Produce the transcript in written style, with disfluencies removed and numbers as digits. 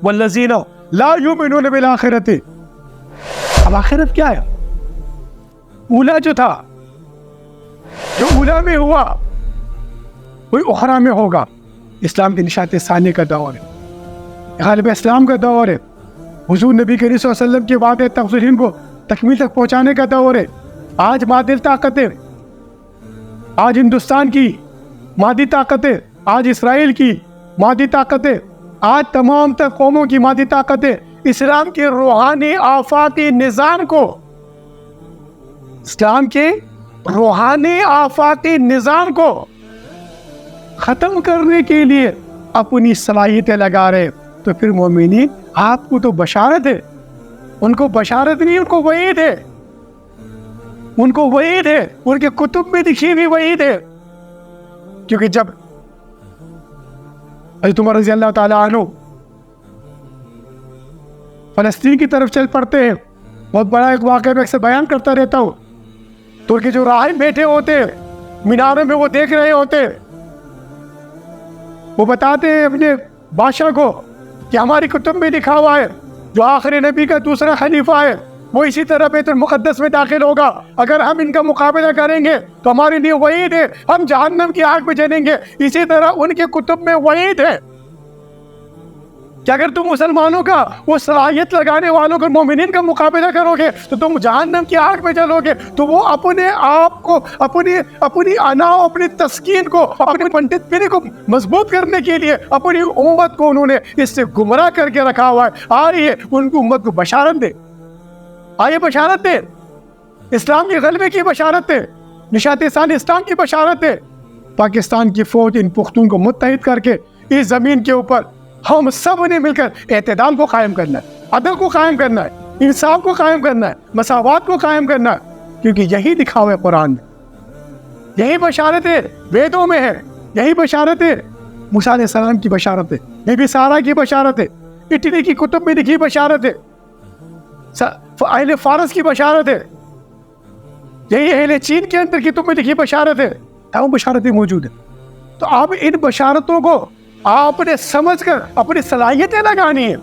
वल्लज़ीना ला युमिनून bill आखिरति। अब आखिरत क्या है? ऊला जो था, जो ऊला में हुआ वही उखरा में होगा। इस्लाम की निशात सानी का दौर है, गालिब इस्लाम का दौर है, हुजूर नबी करीम सल्लल्लाहु अलैहि वसल्लम के वादे तफसील को तकमील तक पहुँचाने का दौर है। आज मादिल ताकतें, आज हिंदुस्तान की मादी ताकतें, आज इसराइल की मादी ताकतें, आज तमाम तर कौमों की मादी ताकतें इस्लाम के रूहानी आफाकी निज़ाम को, इस्लाम के रूहानी आफाकी निज़ाम को ख़त्म करने के लिए अपनी सलाहियतें लगा रहे। तो फिर मोमिनीन, आपको तो बशारत है, उनको बशारत नहीं, उनको वईद है, उनको वईद है, उनके कुतुब में लिखी हुई वईद है। क्योंकि जब हज़रत उमर रज़ी अल्लाह ताला अन्हु फ़लस्तीन की तरफ चल पड़ते हैं, बहुत बड़ा एक वाक़या मैं अक्सर बयान करता रहता हूँ। तो उनके जो राहिब बैठे होते हैं मीनारों में, वो देख रहे होते हैं, वो बताते हैं अपने बादशाह को कि हमारी कुतुब में लिखा हुआ है जो आखिरी नबी का दूसरा खलीफा है वो इसी तरह बैतुल मुक़द्दस में दाखिल होगा। अगर हम इनका मुकाबला करेंगे तो हमारे लिए वईद है, हम जहन्नम की आग में जलेंगे। इसी तरह उनके कुतुब में वईद है कि अगर तुम मुसलमानों का, वो सलाहियत लगाने वालों का, मोमिनीन का मुकाबला करोगे तो तुम जहन्नम की आग में जलोगे। तो वो अपने आप को, अपनी अना, अपनी तस्कीन को, अपनी पंडितगिरी को मजबूत करने के लिए अपनी उम्मत को उन्होंने इससे गुमराह करके रखा हुआ है। आ रही है उनकी उम्मत को बशारत दे, आइए बशारत दे, इस्लाम के गलबे की बशारत है, निशात सानी इस्लाम की बशारत है। पाकिस्तान की फौज इन पुख्तून को मुत्तहिद करके इस ज़मीन के ऊपर हम सब ने मिलकर एतदाल को कायम करना है, अदल को कायम करना है, इंसाफ को कायम करना है, मसावात को कायम करना है। क्योंकि यही लिखा हुआ है कुरान में, यही बशारत है वेदों में है, यही बशारत है मूसा अलैहिस्सलाम की बशारत है, नबी सारा की बशारत है, इटली की कुतुब में लिखी बशारत है, अहले फारस की बशारत है, यही अहले चीन के अंदर कुतुब में लिखी बशारत है। तमाम बशारतें मौजूद है। तो आप इन बशारतों को आपने समझ कर अपनी सलाहियतें लगानी है।